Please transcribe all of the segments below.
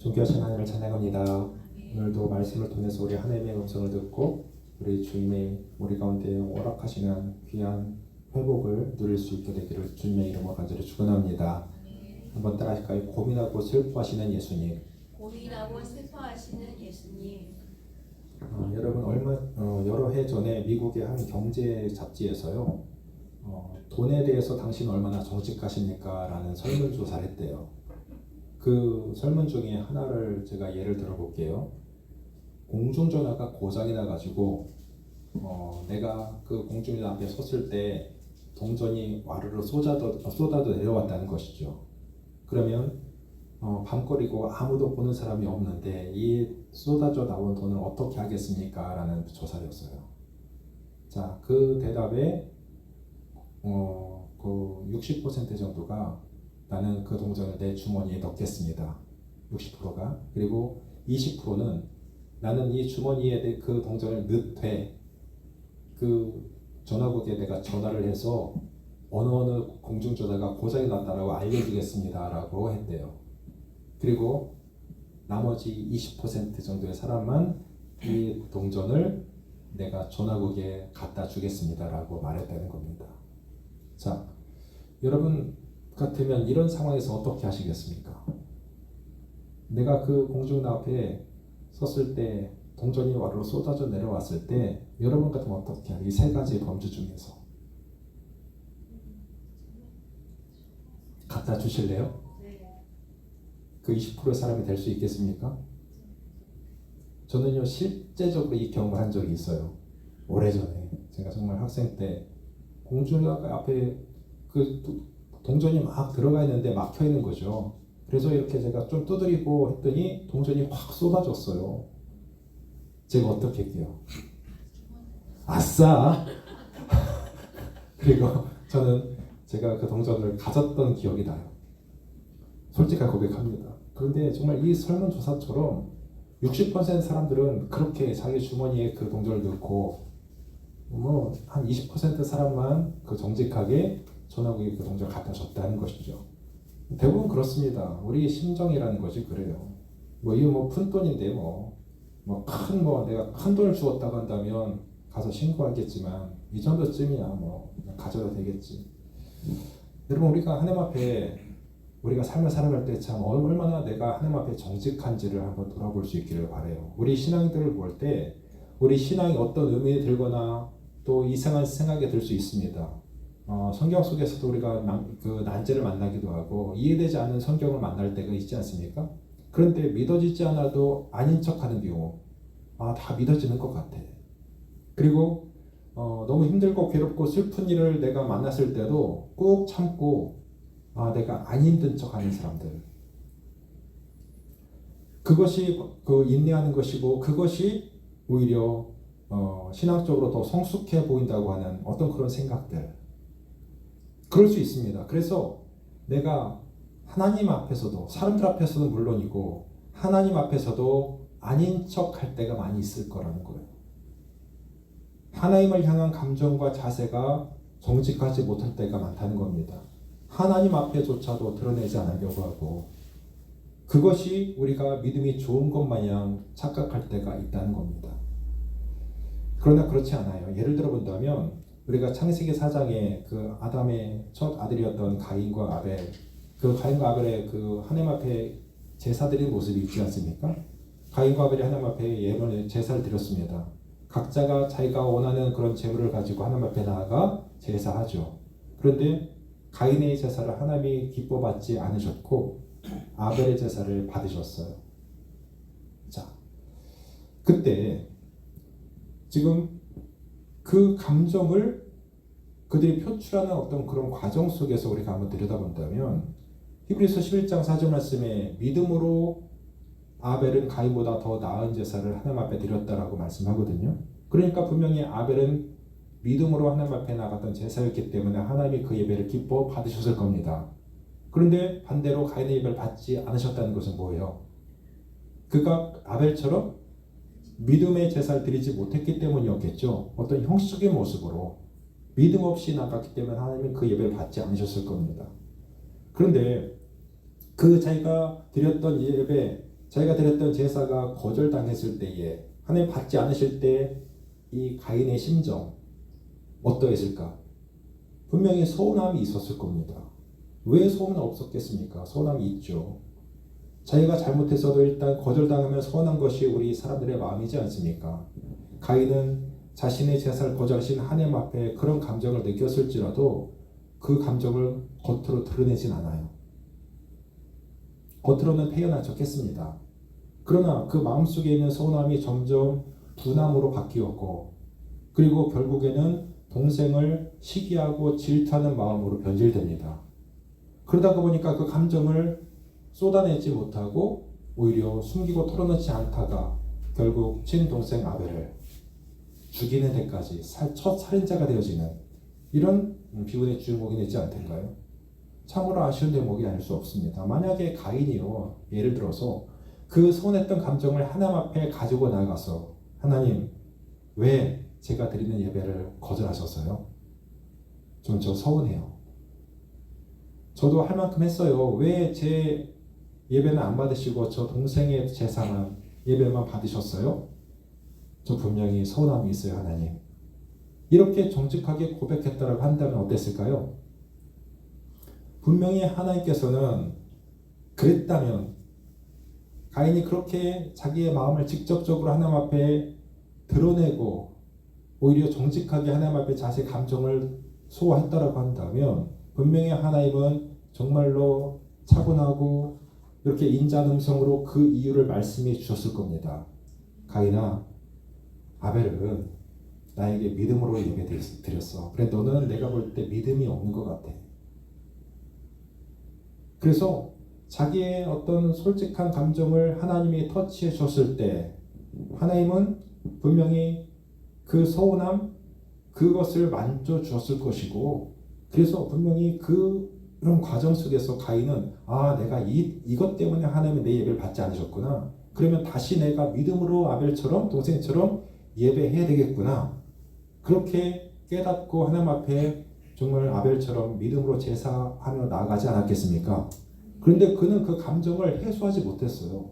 존귀하신 하나님을 찬양합니다. 오늘도 말씀을 통해서 우리 하나님의 음성을 듣고 우리 주님의 우리 가운데 허락하시는 귀한 회복을 누릴 수 있게 되기를 주님의 이름으로 간절히 축원합니다. 한번 따라하실까요? 고민하고 슬퍼하시는 예수님. 고민하고 슬퍼하시는 예수님. 여러분 여러 해 전에 미국의 한 경제 잡지에서요. 돈에 대해서 당신 얼마나 정직하십니까? 라는 설문조사를 했대요. 그 설문 중에 하나를 제가 예를 들어볼게요. 공중전화가 고장이 나가지고 내가 그 공중전화 앞에 섰을 때 동전이 와르르 쏟아져 내려왔다는 것이죠. 그러면 밤거리고 아무도 보는 사람이 없는데 이 쏟아져 나온 돈을 어떻게 하겠습니까? 라는 조사였어요. 자, 그 대답에 그 60% 정도가 나는 그 동전을 내 주머니에 넣겠습니다. 60%가. 그리고 20%는 나는 이 주머니에 그 동전을 넣되 그 전화국에 내가 전화를 해서 어느 공중전화가 고장이 났다라고 알려주겠습니다 라고 했대요. 그리고 나머지 20% 정도의 사람만 이 동전을 내가 전화국에 갖다 주겠습니다 라고 말했다는 겁니다. 자, 여러분 같으면 이런 상황에서 어떻게 하시겠습니까? 내가 그 공중 앞에 섰을 때 동전이 와르르 쏟아져 내려왔을 때 여러분 같으면 어떻게 하세요? 이 세 가지 범주 중에서 갖다 주실래요? 그 20%의 사람이 될 수 있겠습니까? 저는요 실제적으로 이 경험을 한 적이 있어요. 오래전에 제가 정말 학생 때 공중학 앞에 그 동전이 막 들어가 있는데 막혀 있는 거죠. 그래서 이렇게 제가 좀 두드리고 했더니 동전이 확 쏟아졌어요. 제가 어떻게 할게요? 아싸! 그리고 저는 제가 그 동전을 가졌던 기억이 나요. 솔직하게 고백합니다. 그런데 정말 이 설문조사처럼 60% 사람들은 그렇게 자기 주머니에 그 동전을 넣고 한 20% 사람만 그 정직하게 전화국에 그 동전을 갖다 줬다는 것이죠. 대부분 그렇습니다. 우리 심정이라는 것이 그래요. 이게 푼돈인데 내가 큰 돈을 주었다고 한다면 가서 신고하겠지만 이 정도쯤이야 가져도 되겠지. 여러분 우리가 하나님 앞에 우리가 삶을 살아갈 때 참 얼마나 내가 하나님 앞에 정직한지를 한번 돌아볼 수 있기를 바라요. 우리 신앙들을 볼 때 우리 신앙이 어떤 의미에 들거나 또 이상한 생각이 들 수 있습니다. 성경 속에서도 우리가 난제를 만나기도 하고 이해되지 않는 성경을 만날 때가 있지 않습니까? 그런데 믿어지지 않아도 아닌 척하는 경우 다 믿어지는 것 같아. 그리고 너무 힘들고 괴롭고 슬픈 일을 내가 만났을 때도 꾹 참고 내가 안 힘든 척하는 사람들, 그것이 그 인내하는 것이고 그것이 오히려 신앙적으로 더 성숙해 보인다고 하는 어떤 그런 생각들, 그럴 수 있습니다. 그래서 내가 하나님 앞에서도 사람들 앞에서도 물론이고 하나님 앞에서도 아닌 척 할 때가 많이 있을 거라는 거예요. 하나님을 향한 감정과 자세가 정직하지 못할 때가 많다는 겁니다. 하나님 앞에조차도 드러내지 않으려고 하고 그것이 우리가 믿음이 좋은 것 마냥 착각할 때가 있다는 겁니다. 그러나 그렇지 않아요. 예를 들어 본다면 우리가 창세기 4장에 그 아담의 첫 아들이었던 가인과 아벨, 그 가인과 아벨의 그 하나님 앞에 제사 드린 모습이 있지 않습니까? 가인과 아벨이 하나님 앞에 예번에 제사를 드렸습니다. 각자가 자기가 원하는 그런 제물을 가지고 하나님 앞에 나아가 제사하죠. 그런데 가인의 제사를 하나님이 기뻐받지 않으셨고 아벨의 제사를 받으셨어요. 자, 그때 지금 그 감정을 그들이 표출하는 어떤 그런 과정 속에서 우리가 한번 들여다본다면 히브리서 11장 4절 말씀에 믿음으로 아벨은 가인보다 더 나은 제사를 하나님 앞에 드렸다라고 말씀하거든요. 그러니까 분명히 아벨은 믿음으로 하나님 앞에 나갔던 제사였기 때문에 하나님이 그 예배를 기뻐 받으셨을 겁니다. 그런데 반대로 가인의 예배를 받지 않으셨다는 것은 뭐예요? 그가 아벨처럼 믿음의 제사를 드리지 못했기 때문이었겠죠. 어떤 형식적인 모습으로 믿음 없이 나갔기 때문에 하나님은 그 예배를 받지 않으셨을 겁니다. 그런데 그 자기가 드렸던 예배 자기가 드렸던 제사가 거절당했을 때에 하나님 받지 않으실 때 이 가인의 심정 어떠했을까? 분명히 서운함이 있었을 겁니다. 왜 서운은 없었겠습니까? 서운함이 있죠. 자기가 잘못했어도 일단 거절당하면 서운한 것이 우리 사람들의 마음이지 않습니까? 가인은 자신의 제사를 거절하신 하나님 앞에 그런 감정을 느꼈을지라도 그 감정을 겉으로 드러내진 않아요. 겉으로는 표현할 척했습니다. 그러나 그 마음속에 있는 서운함이 점점 분함으로 바뀌었고, 그리고 결국에는 동생을 시기하고 질투하는 마음으로 변질됩니다. 그러다 보니까 그 감정을 쏟아내지 못하고 오히려 숨기고 털어놓지 않다가 결국 친동생 아벨을 죽이는 데까지 첫 살인자가 되어지는 이런 비운의 주인공이 되지 않을까요? 참으로 아쉬운 대목이 아닐 수 없습니다. 만약에 가인이요, 예를 들어서 그 서운했던 감정을 하나님 앞에 가지고 나가서 하나님, 왜 제가 드리는 예배를 거절하셨어요? 좀 저 서운해요. 저도 할 만큼 했어요. 왜 제 예배는 안 받으시고 저 동생의 제사만 예배만 받으셨어요? 저 분명히 서운함이 있어요, 하나님. 이렇게 정직하게 고백했다고 한다면 어땠을까요? 분명히 하나님께서는 그랬다면 가인이 그렇게 자기의 마음을 직접적으로 하나님 앞에 드러내고 오히려 정직하게 하나님 앞에 자신의 감정을 소화했다라고 한다면 분명히 하나님은 정말로 차분하고 이렇게 인자한 음성으로 그 이유를 말씀해 주셨을 겁니다. 가인아, 아벨은 나에게 믿음으로 예배 드렸어. 그래, 너는 내가 볼 때 믿음이 없는 것 같아. 그래서 자기의 어떤 솔직한 감정을 하나님이 터치해 줬을 때 하나님은 분명히 그 서운함, 그것을 만져 주었을 것이고, 그래서 분명히 그런 과정 속에서 가인은 내가 이것 때문에 하나님이 내 예배를 받지 않으셨구나. 그러면 다시 내가 믿음으로 아벨처럼 동생처럼 예배해야 되겠구나. 그렇게 깨닫고 하나님 앞에 정말 아벨처럼 믿음으로 제사하며 나아가지 않았겠습니까? 그런데 그는 그 감정을 해소하지 못했어요.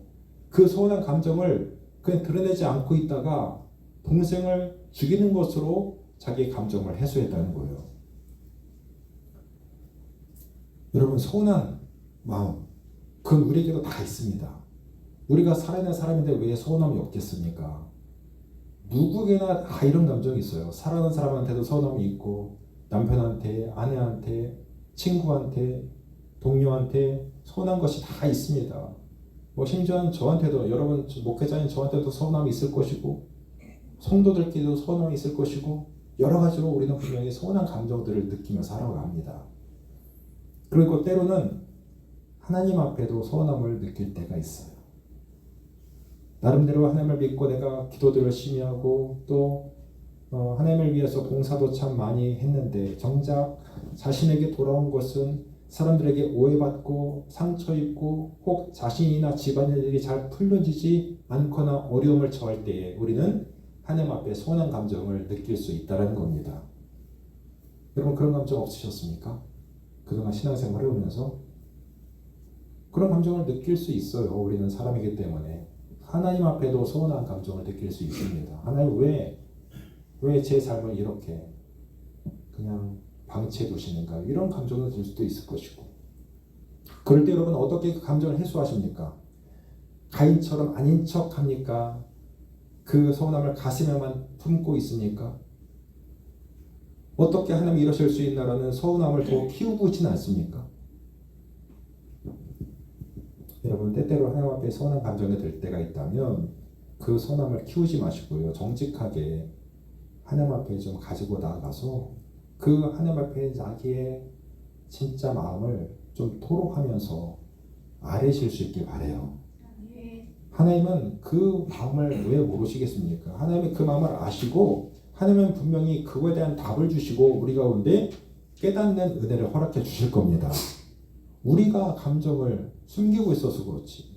그 서운한 감정을 그냥 드러내지 않고 있다가 동생을 죽이는 것으로 자기의 감정을 해소했다는 거예요. 여러분, 서운한 마음, 그건 우리에게도 다 있습니다. 우리가 살아있는 사람인데 왜 서운함이 없겠습니까? 누구에게나 다 이런 감정이 있어요. 사랑하는 사람한테도 서운함이 있고, 남편한테, 아내한테, 친구한테, 동료한테 서운한 것이 다 있습니다. 심지어 저한테도, 여러분 목회자인 저한테도 서운함이 있을 것이고, 성도들끼리도 서운함이 있을 것이고, 여러 가지로 우리는 분명히 서운한 감정들을 느끼며 살아갑니다. 그리고 때로는 하나님 앞에도 서운함을 느낄 때가 있어요. 나름대로 하나님을 믿고 내가 기도도 열심히 하고 또 하나님을 위해서 봉사도 참 많이 했는데 정작 자신에게 돌아온 것은 사람들에게 오해받고 상처 입고 혹 자신이나 집안일이 잘 풀려지지 않거나 어려움을 처할 때에 우리는 하나님 앞에 서운한 감정을 느낄 수 있다는 겁니다. 여러분, 그런 감정 없으셨습니까? 그동안 신앙생활을 하면서 그런 감정을 느낄 수 있어요. 우리는 사람이기 때문에. 하나님 앞에도 서운한 감정을 느낄 수 있습니다. 하나님 왜 제 삶을 이렇게 그냥 방치해 두시는가, 이런 감정을 들 수도 있을 것이고, 그럴 때 여러분 어떻게 그 감정을 해소하십니까? 가인처럼 아닌 척 합니까? 그 서운함을 가슴에만 품고 있습니까? 어떻게 하나님이 이러실 수 있나라는 서운함을 더 키우고 있지는 않습니까? 여러분, 때때로 하나님 앞에 서운한 감정이 들 때가 있다면 그 서운함을 키우지 마시고요, 정직하게 하나님 앞에 좀 가지고 나아가서 그 하나님 앞에 자기의 진짜 마음을 좀 토로하면서 아뢰실 수 있길 바라요. 하나님은 그 마음을 왜 모르시겠습니까? 하나님이 그 마음을 아시고 하나님은 분명히 그거에 대한 답을 주시고 우리 가운데 깨닫는 은혜를 허락해 주실 겁니다. 우리가 감정을 숨기고 있어서 그렇지.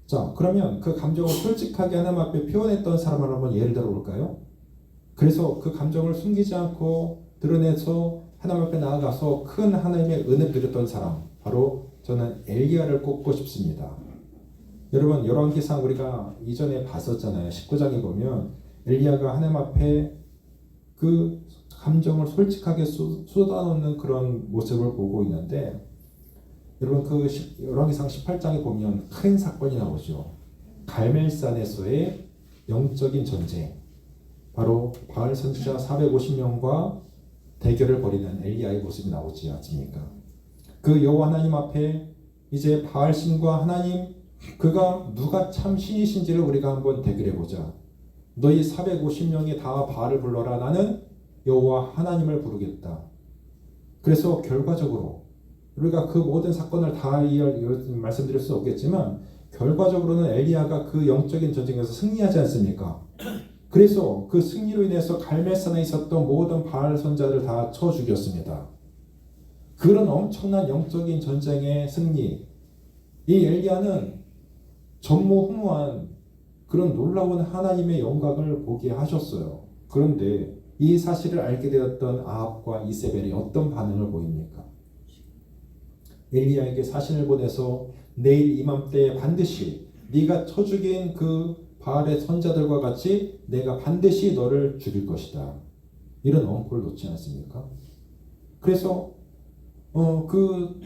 자, 그러면 그 감정을 솔직하게 하나님 앞에 표현했던 사람을 한번 예를 들어 볼까요? 그래서 그 감정을 숨기지 않고 드러내서 하나님 앞에 나아가서 큰 하나님의 은혜를 누렸던 사람, 바로 저는 엘리야를 꼽고 싶습니다. 여러분 열왕기상 우리가 이전에 봤었잖아요. 19장에 보면 엘리야가 하나님 앞에 그 감정을 솔직하게 쏟아놓는 그런 모습을 보고 있는데, 여러분 그 열왕기상 18장에 보면 큰 사건이 나오죠. 갈멜산에서의 영적인 전쟁, 바로 바알 선지자 450명과 대결을 벌이는 엘리야의 모습이 나오지 않습니까? 그 여호와 하나님 앞에 이제 바알 신과 하나님, 그가 누가 참 신이신지를 우리가 한번 대결해 보자. 너희 450명이 다 바알을 불러라. 나는 여호와 하나님을 부르겠다. 그래서 결과적으로 우리가 그 모든 사건을 다 말씀드릴 수 없겠지만, 결과적으로는 엘리야가 그 영적인 전쟁에서 승리하지 않습니까? 그래서 그 승리로 인해서 갈멜산에 있었던 모든 바알 선자들을 다 쳐 죽였습니다. 그런 엄청난 영적인 전쟁의 승리, 이 엘리야는 전무후무한 그런 놀라운 하나님의 영광을 보게 하셨어요. 그런데 이 사실을 알게 되었던 아합과 이세벨이 어떤 반응을 보입니까? 엘리야에게 사신을 보내서 내일 이맘때에 반드시 네가 쳐 죽인 그 바알의 선자들과 같이 내가 반드시 너를 죽일 것이다. 이런 엄포를 놓지 않습니까? 그래서 그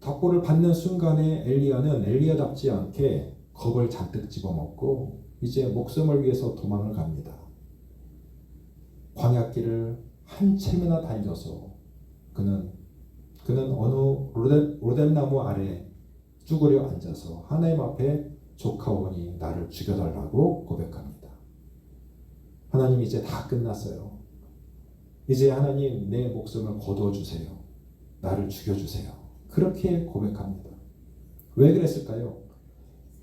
답보를 받는 순간에 엘리야는 엘리야답지 않게 겁을 잔뜩 집어먹고 이제 목숨을 위해서 도망을 갑니다. 광야길을 한 채이나 달려서 그는 어느 로뎀나무 아래 쭈그려 앉아서 하나님 앞에 조카오니 나를 죽여달라고 고백합니다. 하나님, 이제 다 끝났어요. 이제 하나님 내 목숨을 거두어주세요. 나를 죽여주세요. 그렇게 고백합니다. 왜 그랬을까요?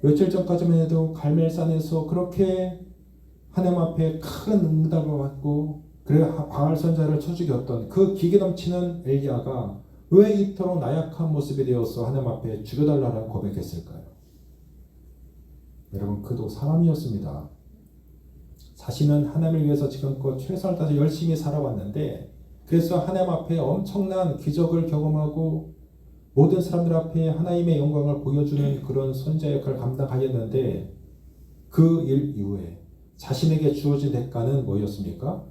며칠 전까지만 해도 갈멜산에서 그렇게 하나님 앞에 큰 응답을 받고 그래 바알 선자를 쳐 죽였던 그 기계 넘치는 엘리야가 왜 이토록 나약한 모습이 되어서 하나님 앞에 죽여달라고 고백했을까요? 여러분, 그도 사람이었습니다. 자신은 하나님을 위해서 지금껏 최선을 다해서 열심히 살아왔는데, 그래서 하나님 앞에 엄청난 기적을 경험하고 모든 사람들 앞에 하나님의 영광을 보여주는 그런 선자 역할을 감당하였는데, 그 일 이후에 자신에게 주어진 대가는 뭐였습니까?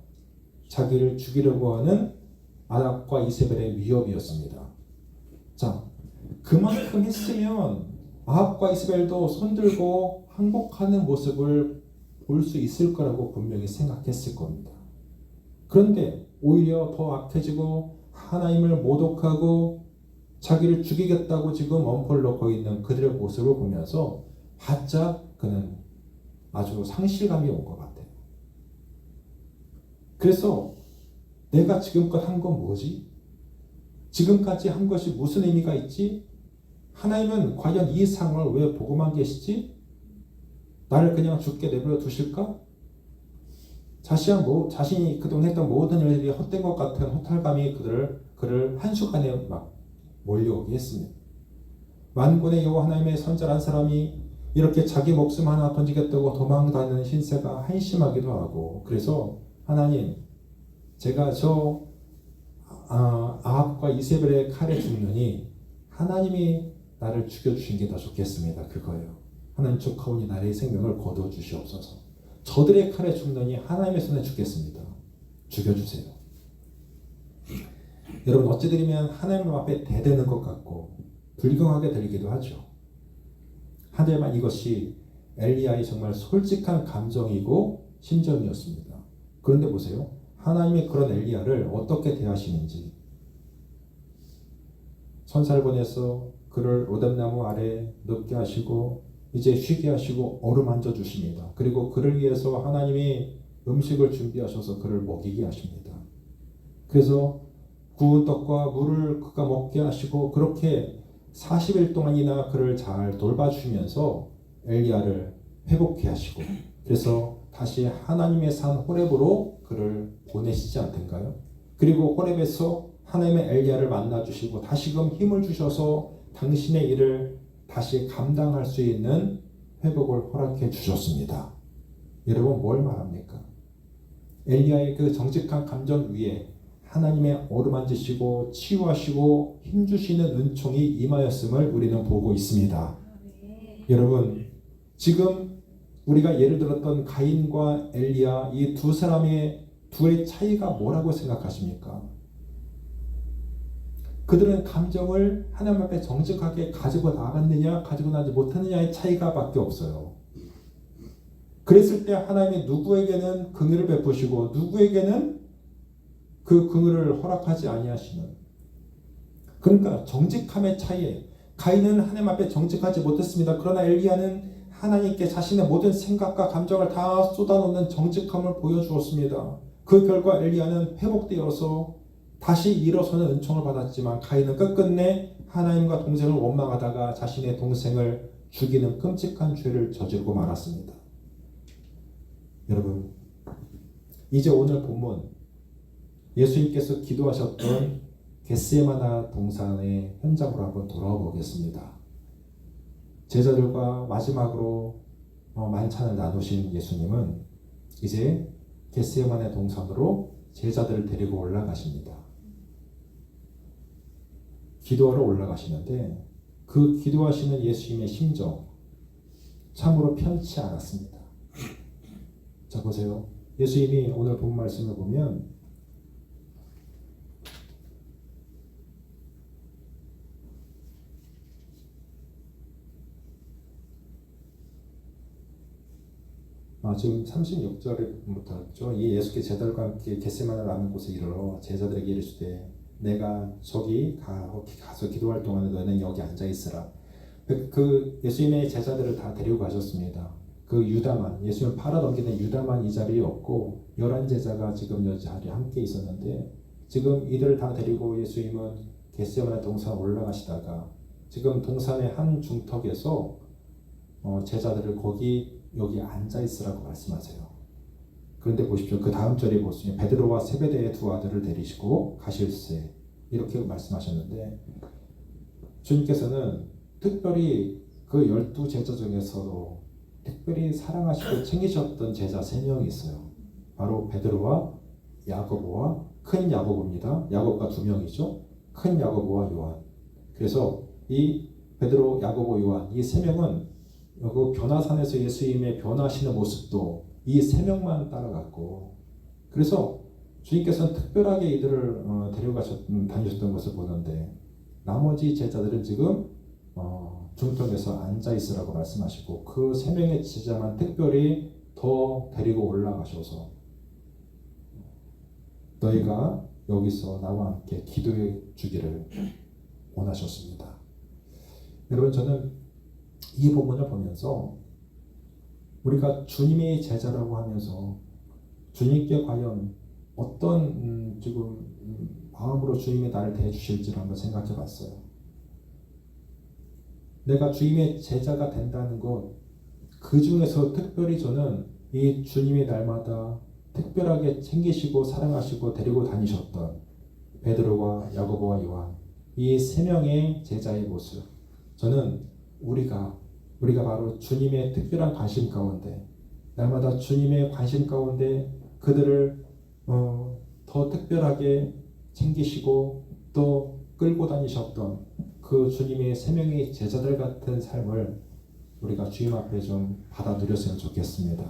자기를 죽이려고 하는 아합과 이세벨의 위협이었습니다. 자, 그만큼 했으면 아합과 이세벨도 손들고 항복하는 모습을 볼 수 있을 거라고 분명히 생각했을 겁니다. 그런데 오히려 더 악해지고 하나님을 모독하고 자기를 죽이겠다고 지금 엄포를 놓고 있는 그들의 모습을 보면서 바짝 그는 아주 상실감이 온 것 같아요. 그래서 내가 지금껏 한 건 뭐지? 지금까지 한 것이 무슨 의미가 있지? 하나님은 과연 이 상황을 왜 보고만 계시지? 나를 그냥 죽게 내버려 두실까? 자신이 그동안 했던 모든 일들이 헛된 것 같은 허탈감이 그를 한순간에 막 몰려오게 했습니다. 만군의 여호와 하나님의 선자란 사람이 이렇게 자기 목숨 하나 던지겠다고 도망다니는 신세가 한심하기도 하고, 그래서 하나님, 제가 아합과 이세벨의 칼에 죽느니 하나님이 나를 죽여주신 게 더 좋겠습니다. 그거예요. 하나님, 조카오니 나의 생명을 거두어 주시옵소서. 저들의 칼에 죽느니 하나님의 손에 죽겠습니다. 죽여주세요. 여러분, 어찌 들으면 하나님 앞에 대드는 것 같고 불경하게 들리기도 하죠. 하지만 이것이 엘리야의 정말 솔직한 감정이고 심정이었습니다. 그런데 보세요. 하나님이 그런 엘리야를 어떻게 대하시는지. 천사를 보내서 그를 로뎀나무 아래 눕게 하시고 이제 쉬게 하시고 어루만져 주십니다. 그리고 그를 위해서 하나님이 음식을 준비하셔서 그를 먹이게 하십니다. 그래서 구운 떡과 물을 그가 먹게 하시고 그렇게 40일 동안이나 그를 잘 돌봐주면서 엘리야를 회복케 하시고, 그래서 다시 하나님의 산 호렙으로 그를 보내시지 않던가요? 그리고 호렙에서 하나님의 엘리야를 만나주시고 다시금 힘을 주셔서 당신의 일을 다시 감당할 수 있는 회복을 허락해 주셨습니다. 여러분, 뭘 말합니까? 엘리야의 그 정직한 감정 위에 하나님의 어루만지시고 치유하시고 힘주시는 은총이 임하였음을 우리는 보고 있습니다. 여러분, 지금 우리가 예를 들었던 가인과 엘리야 이 두 사람의 둘의 차이가 뭐라고 생각하십니까? 그들은 감정을 하나님 앞에 정직하게 가지고 나갔느냐 가지고 나지 못했느냐의 차이가 밖에 없어요. 그랬을 때 하나님이 누구에게는 긍휼을 베푸시고 누구에게는 그 긍휼을 허락하지 아니하시는, 그러니까 정직함의 차이에 가인은 하나님 앞에 정직하지 못했습니다. 그러나 엘리야는 하나님께 자신의 모든 생각과 감정을 다 쏟아놓는 정직함을 보여주었습니다. 그 결과 엘리야는 회복되어서 다시 일어서는 은총을 받았지만 가인은 끝끝내 하나님과 동생을 원망하다가 자신의 동생을 죽이는 끔찍한 죄를 저지르고 말았습니다. 여러분, 이제 오늘 본문 예수님께서 기도하셨던 겟세마나 동산의 현장으로 한번 돌아와 보겠습니다. 제자들과 마지막으로 만찬을 나누신 예수님은 이제 겟세마네 동산으로 제자들을 데리고 올라가십니다. 기도하러 올라가시는데 그 기도하시는 예수님의 심정 참으로 편치 않았습니다. 자, 보세요. 예수님이 오늘 본 말씀을 보면 지금 36절부터죠. 이 예수께 제자들과 함께 겟세마네라는 곳에 이르러 제자들에게 이르시되 내가 저기 가서 기도할 동안에 너희는 여기 앉아 있으라. 그 예수님의 제자들을 다 데리고 가셨습니다. 그 유다만, 예수님을 팔아 넘기는 유다만 이 자리에 없고 11제자가 지금 이 자리에 함께 있었는데 지금 이들을 다 데리고 예수님은 겟세마네 동산 올라가시다가 지금 동산의 한 중턱에서 제자들을 여기 앉아 있으라고 말씀하세요. 그런데 보십시오. 그 다음 절에 보시면 베드로와 세베대의 두 아들을 데리시고 가실세 이렇게 말씀하셨는데 주님께서는 특별히 그 12제자 중에서도 특별히 사랑하시고 챙기셨던 제자 3명이 있어요. 바로 베드로와 야고보와 큰 야고보입니다. 야고보가 2명이죠. 큰 야고보와 요한. 그래서 이 베드로, 야고보, 요한 이 3명은 그 변화산에서 예수님의 변화하시는 모습도 이 3명만 따라갔고, 그래서 주님께서는 특별하게 이들을 다니셨던 것을 보는데 나머지 제자들은 지금 중턱에서 앉아 있으라고 말씀하시고 그 3명의 제자만 특별히 더 데리고 올라가셔서 너희가 여기서 나와 함께 기도해 주기를 원하셨습니다. 여러분, 저는 이 본문을 보면서 우리가 주님의 제자라고 하면서 주님께 과연 어떤 지금 마음으로 주님의 나를 대해주실지를 한번 생각해 봤어요. 내가 주님의 제자가 된다는 것, 그 중에서 특별히 저는 이 주님의 날마다 특별하게 챙기시고 사랑하시고 데리고 다니셨던 베드로와 야고보와 요한 이 3명의 제자의 모습, 저는 우리가 바로 주님의 특별한 관심 가운데 날마다 주님의 관심 가운데 그들을 더 특별하게 챙기시고 또 끌고 다니셨던 그 주님의 3명의 제자들 같은 삶을 우리가 주님 앞에 좀 받아 누렸으면 좋겠습니다.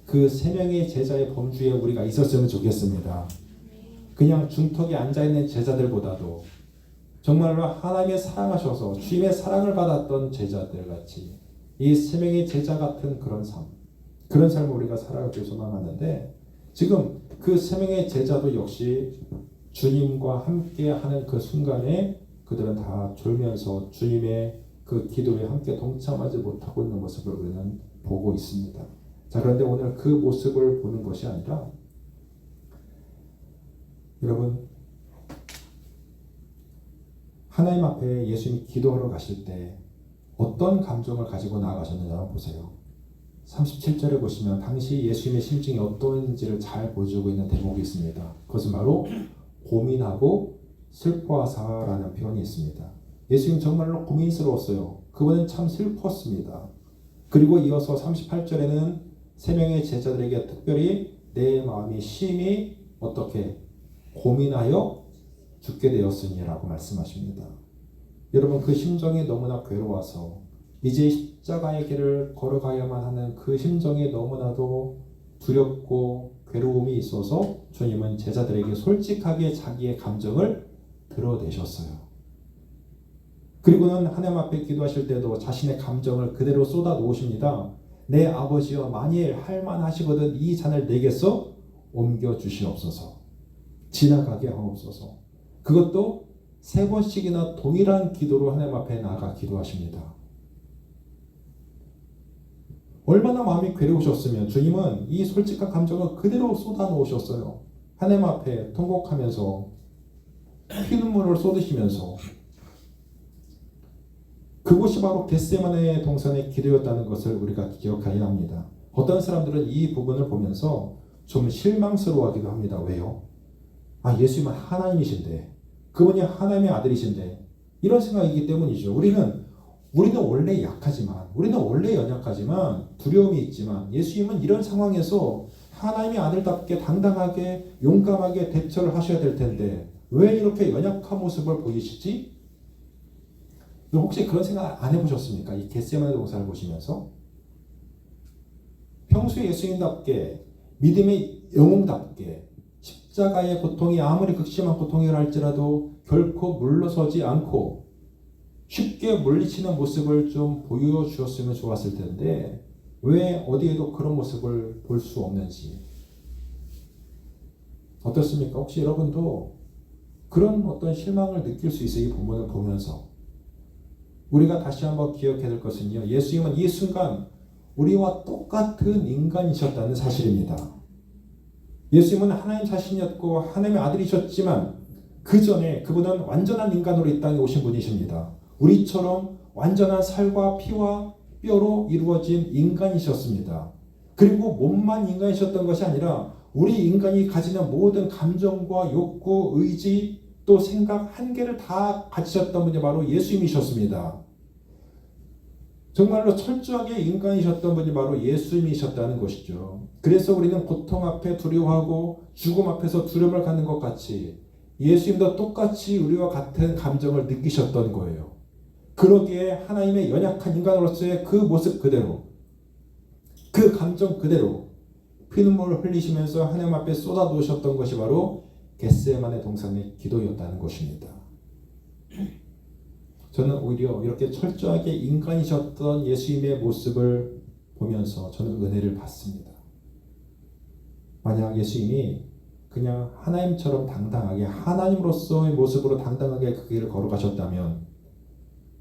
그 3명의 제자의 범주에 우리가 있었으면 좋겠습니다. 그냥 중턱에 앉아있는 제자들보다도 정말로 하나님의 사랑하셔서 주님의 사랑을 받았던 제자들 같이 이 3명의 제자 같은 그런 삶을 우리가 살아가길 소망하는데, 지금 그 3명의 제자도 역시 주님과 함께 하는 그 순간에 그들은 다 졸면서 주님의 그 기도에 함께 동참하지 못하고 있는 모습을 우리는 보고 있습니다. 자, 그런데 오늘 그 모습을 보는 것이 아니라, 여러분, 하나님 앞에 예수님이 기도하러 가실 때 어떤 감정을 가지고 나아가셨는지 한번 보세요. 37절에 보시면 당시 예수님의 심정이 어떤지를 잘 보여주고 있는 대목이 있습니다. 그것은 바로 고민하고 슬퍼하사라는 표현이 있습니다. 예수님 정말로 고민스러웠어요. 그분은 참 슬펐습니다. 그리고 이어서 38절에는 3명의 제자들에게 특별히 내 마음이 심히 어떻게 고민하여 죽게 되었으니라고 말씀하십니다. 여러분, 그 심정이 너무나 괴로워서 이제 십자가의 길을 걸어가야만 하는 그 심정이 너무나도 두렵고 괴로움이 있어서 주님은 제자들에게 솔직하게 자기의 감정을 드러내셨어요. 그리고는 하나님 앞에 기도하실 때도 자신의 감정을 그대로 쏟아 놓으십니다. 내 아버지여, 만일 할만하시거든 이 잔을 내게서 옮겨 주시옵소서. 지나가게 하옵소서. 그것도 3번씩이나 동일한 기도로 하나님 앞에 나아가 기도하십니다. 얼마나 마음이 괴로우셨으면 주님은 이 솔직한 감정을 그대로 쏟아 놓으셨어요. 하나님 앞에 통곡하면서 피눈물을 쏟으시면서. 그곳이 바로 겟세마네 동산의 기도였다는 것을 우리가 기억해야 합니다. 어떤 사람들은 이 부분을 보면서 좀 실망스러워하기도 합니다. 왜요? 예수님은 하나님이신데, 그분이 하나님의 아들이신데, 이런 생각이기 때문이죠. 우리는 원래 약하지만, 우리는 원래 연약하지만, 두려움이 있지만, 예수님은 이런 상황에서 하나님의 아들답게 당당하게 용감하게 대처를 하셔야 될 텐데 왜 이렇게 연약한 모습을 보이시지? 혹시 그런 생각 안 해보셨습니까? 이 겟세마네 동산을 보시면서 평소에 예수님답게 믿음의 영웅답게 십자가의 고통이 아무리 극심한 고통이라 할지라도 결코 물러서지 않고 쉽게 물리치는 모습을 좀 보여주셨으면 좋았을 텐데 왜 어디에도 그런 모습을 볼 수 없는지. 어떻습니까? 혹시 여러분도 그런 어떤 실망을 느낄 수 있어요? 이 본문을 보면서. 우리가 다시 한번 기억해야 될 것은요, 예수님은 이 순간 우리와 똑같은 인간이셨다는 사실입니다. 예수님은 하나님 자신이었고 하나님의 아들이셨지만 그 전에 그분은 완전한 인간으로 이 땅에 오신 분이십니다. 우리처럼 완전한 살과 피와 뼈로 이루어진 인간이셨습니다. 그리고 몸만 인간이셨던 것이 아니라 우리 인간이 가지는 모든 감정과 욕구, 의지, 또 생각 한계를 다 가지셨던 분이 바로 예수님이셨습니다. 정말로 철저하게 인간이셨던 분이 바로 예수님이셨다는 것이죠. 그래서 우리는 고통 앞에 두려워하고 죽음 앞에서 두려움을 갖는 것 같이 예수님도 똑같이 우리와 같은 감정을 느끼셨던 거예요. 그러기에 하나님의 연약한 인간으로서의 그 모습 그대로, 그 감정 그대로 피눈물을 흘리시면서 하나님 앞에 쏟아놓으셨던 것이 바로 겟세마네 동산의 기도였다는 것입니다. 저는 오히려 이렇게 철저하게 인간이셨던 예수님의 모습을 보면서 저는 은혜를 받습니다. 만약 예수님이 그냥 하나님처럼 당당하게 하나님으로서의 모습으로 당당하게 그 길을 걸어가셨다면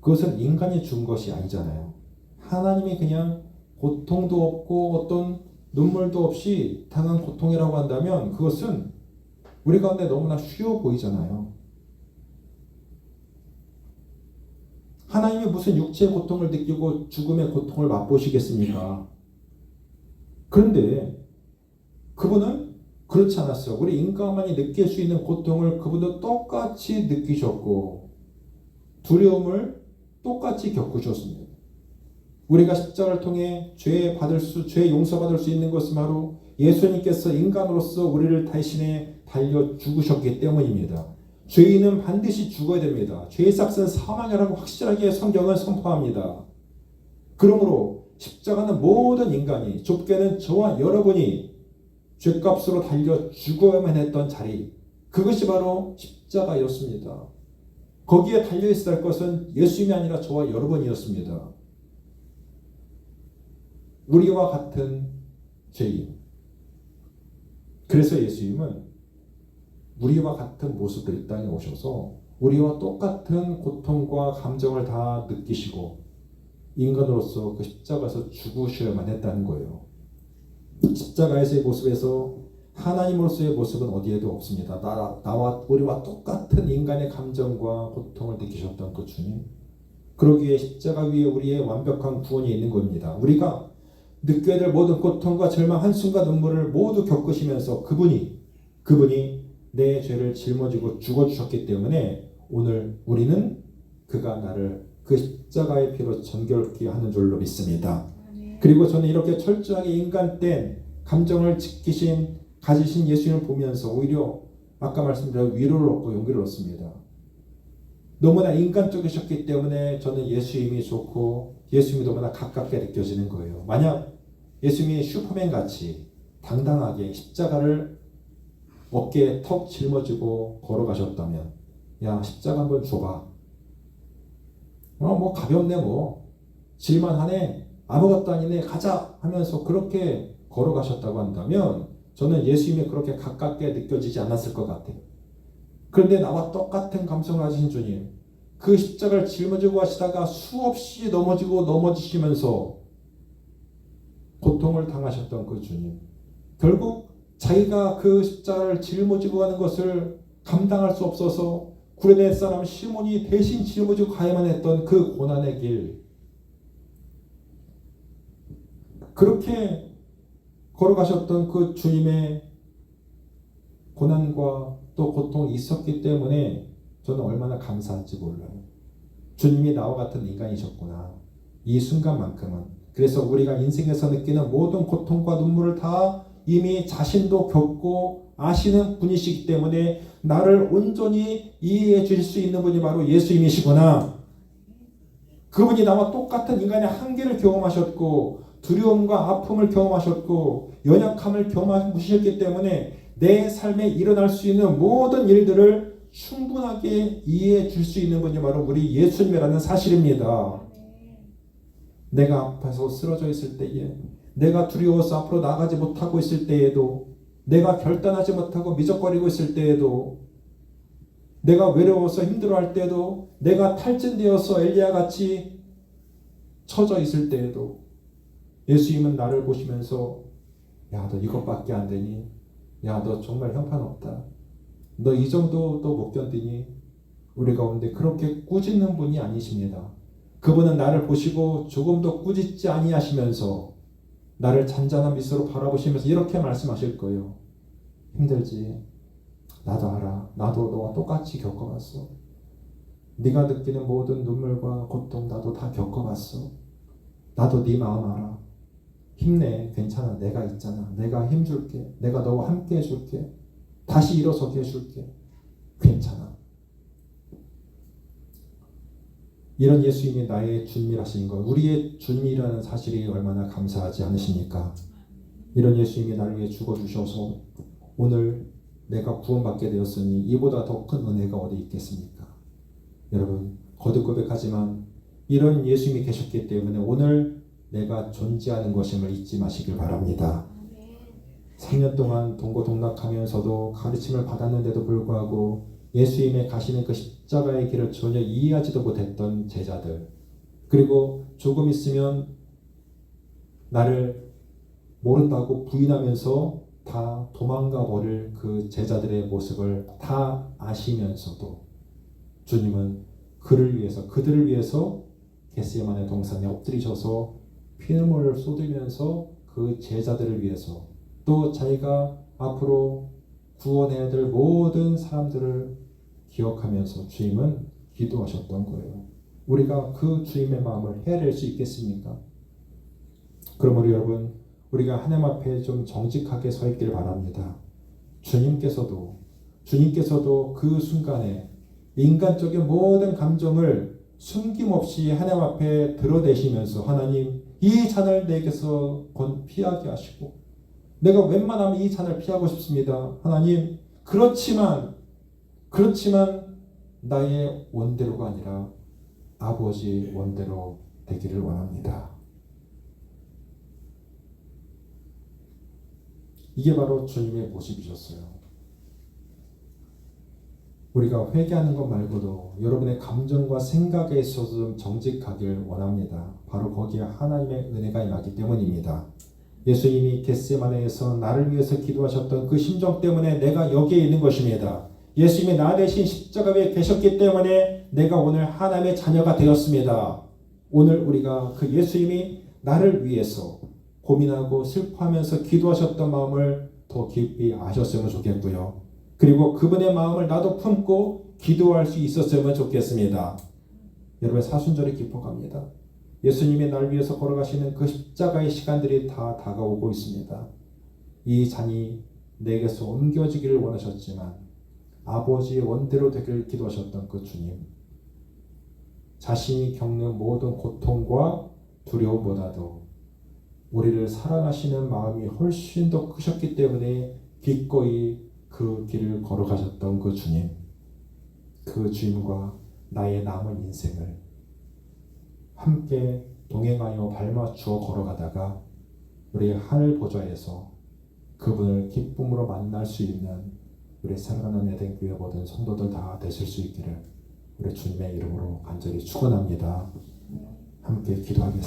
그것은 인간이 준 것이 아니잖아요. 하나님이 그냥 고통도 없고 어떤 눈물도 없이 당한 고통이라고 한다면 그것은 우리 가운데 너무나 쉬워 보이잖아요. 하나님이 무슨 육체의 고통을 느끼고 죽음의 고통을 맛보시겠습니까? 그런데 그분은 그렇지 않았어요. 우리 인간만이 느낄 수 있는 고통을 그분도 똑같이 느끼셨고 두려움을 똑같이 겪으셨습니다. 우리가 십자가를 통해 죄 용서받을 수 있는 것은 바로 예수님께서 인간으로서 우리를 대신에 달려 죽으셨기 때문입니다. 죄인은 반드시 죽어야 됩니다. 죄의 삭은 사망이라고 확실하게 성경은 선포합니다. 그러므로 십자가는 모든 인간이, 좁게는 저와 여러분이 죄값으로 달려 죽어야만 했던 자리, 그것이 바로 십자가였습니다. 거기에 달려있어야 할 것은 예수님이 아니라 저와 여러분이었습니다. 우리와 같은 죄인. 그래서 예수님은 우리와 같은 모습으로 이 땅에 오셔서 우리와 똑같은 고통과 감정을 다 느끼시고 인간으로서 그 십자가에서 죽으셔야만 했다는 거예요. 십자가에서의 모습에서 하나님으로서의 모습은 어디에도 없습니다. 우리와 똑같은 인간의 감정과 고통을 느끼셨던 그 주님. 그러기에 십자가 위에 우리의 완벽한 구원이 있는 겁니다. 우리가 느껴야 될 모든 고통과 절망, 한숨과 눈물을 모두 겪으시면서 그분이 내 죄를 짊어지고 죽어주셨기 때문에 오늘 우리는 그가 나를 그 십자가의 피로 정결케 하는 줄로 믿습니다. 그리고 저는 이렇게 철저하게 인간된 감정을 가지신 예수님을 보면서 오히려 아까 말씀드린 위로를 얻고 용기를 얻습니다. 너무나 인간적이셨기 때문에 저는 예수님이 좋고 예수님이 너무나 가깝게 느껴지는 거예요. 만약 예수님이 슈퍼맨 같이 당당하게 십자가를 어깨에 턱 짊어지고 걸어가셨다면, 야, 십자가 한번 줘봐. 뭐 가볍네, 뭐 질만하네, 아무것도 아니네, 가자 하면서 그렇게 걸어가셨다고 한다면 저는 예수님이 그렇게 가깝게 느껴지지 않았을 것 같아요. 그런데 나와 똑같은 감성을 가지신 주님, 그 십자가를 짊어지고 하시다가 수없이 넘어지시면서 고통을 당하셨던 그 주님, 결국 자기가 그 십자가를 짊어지고 가는 것을 감당할 수 없어서 구레네 사람 시몬이 대신 짊어지고 가야만 했던 그 고난의 길, 그렇게 걸어가셨던 그 주님의 고난과 또 고통이 있었기 때문에 저는 얼마나 감사한지 몰라요. 주님이 나와 같은 인간이셨구나, 이 순간만큼은. 그래서 우리가 인생에서 느끼는 모든 고통과 눈물을 다 이미 자신도 겪고 아시는 분이시기 때문에 나를 온전히 이해해 주실 수 있는 분이 바로 예수님이시구나. 그분이 나와 똑같은 인간의 한계를 경험하셨고 두려움과 아픔을 경험하셨고 연약함을 경험하셨기 때문에 내 삶에 일어날 수 있는 모든 일들을 충분하게 이해해 줄 수 있는 분이 바로 우리 예수님이라는 사실입니다. 내가 아파서 쓰러져 있을 때에, 내가 두려워서 앞으로 나가지 못하고 있을 때에도, 내가 결단하지 못하고 미적거리고 있을 때에도, 내가 외로워서 힘들어할 때에도, 내가 탈진되어서 엘리야 같이 처져 있을 때에도 예수님은 나를 보시면서, 야, 너 이것밖에 안 되니? 야, 너 정말 형편없다. 너 이 정도도 못 견디니? 우리 가운데 그렇게 꾸짖는 분이 아니십니다. 그분은 나를 보시고 조금도 꾸짖지 아니하시면서 나를 잔잔한 미소로 바라보시면서 이렇게 말씀하실 거예요. 힘들지? 나도 알아. 나도 너와 똑같이 겪어봤어. 네가 느끼는 모든 눈물과 고통 나도 다 겪어봤어. 나도 네 마음 알아. 힘내. 괜찮아. 내가 있잖아. 내가 힘줄게. 내가 너와 함께 해줄게. 다시 일어서게 해줄게. 괜찮아. 이런 예수님이 나의 주님이라신 것, 우리의 주님이라는 사실이 얼마나 감사하지 않으십니까? 이런 예수님이 나를 위해 죽어주셔서 오늘 내가 구원받게 되었으니 이보다 더 큰 은혜가 어디 있겠습니까? 여러분, 거듭 고백하지만 이런 예수님이 계셨기 때문에 오늘 내가 존재하는 것임을 잊지 마시길 바랍니다. 3년 동안 동고동락하면서도 가르침을 받았는데도 불구하고 예수님의 가시는 그 십자가의 길을 전혀 이해하지도 못했던 제자들, 그리고 조금 있으면 나를 모른다고 부인하면서 다 도망가 버릴 그 제자들의 모습을 다 아시면서도 주님은 그들을 위해서 겟세마네 동산에 엎드리셔서 피눈물을 쏟으면서 그 제자들을 위해서, 또 자기가 앞으로 구원해야 될 모든 사람들을 기억하면서 주님은 기도하셨던 거예요. 우리가 그 주님의 마음을 헤아릴 수 있겠습니까? 그러므로 여러분, 우리가 하나님 앞에 좀 정직하게 서 있길 바랍니다. 주님께서도 그 순간에 인간적인 모든 감정을 숨김없이 하나님 앞에 드러내시면서, 하나님, 이 잔을 내게서 피하게 하시고, 내가 웬만하면 이 잔을 피하고 싶습니다. 하나님, 그렇지만 나의 원대로가 아니라 아버지 원대로 되기를 원합니다. 이게 바로 주님의 모습이셨어요. 우리가 회개하는 것 말고도 여러분의 감정과 생각에 있어서 좀 정직하길 원합니다. 바로 거기에 하나님의 은혜가 임하기 때문입니다. 예수님이 겟세마네에서 나를 위해서 기도하셨던 그 심정 때문에 내가 여기에 있는 것입니다. 예수님이 나 대신 십자가에 계셨기 때문에 내가 오늘 하나님의 자녀가 되었습니다. 오늘 우리가 그 예수님이 나를 위해서 고민하고 슬퍼하면서 기도하셨던 마음을 더 깊이 아셨으면 좋겠고요. 그리고 그분의 마음을 나도 품고 기도할 수 있었으면 좋겠습니다. 여러분, 사순절이 깊어갑니다. 예수님이 날 위해서 걸어가시는 그 십자가의 시간들이 다 다가오고 있습니다. 이 잔이 내게서 옮겨지기를 원하셨지만 아버지의 원대로 되기를 기도하셨던 그 주님, 자신이 겪는 모든 고통과 두려움보다도 우리를 사랑하시는 마음이 훨씬 더 크셨기 때문에 기꺼이 그 길을 걸어가셨던 그 주님, 그 주님과 나의 남은 인생을 함께 동행하여 발맞추어 걸어가다가 우리 하늘 보좌에서 그분을 기쁨으로 만날 수 있는 우리 사랑하는 에덴교회 모든 성도들 다 되실 수 있기를 우리 주님의 이름으로 간절히 축원합니다. 함께 기도하겠습니다.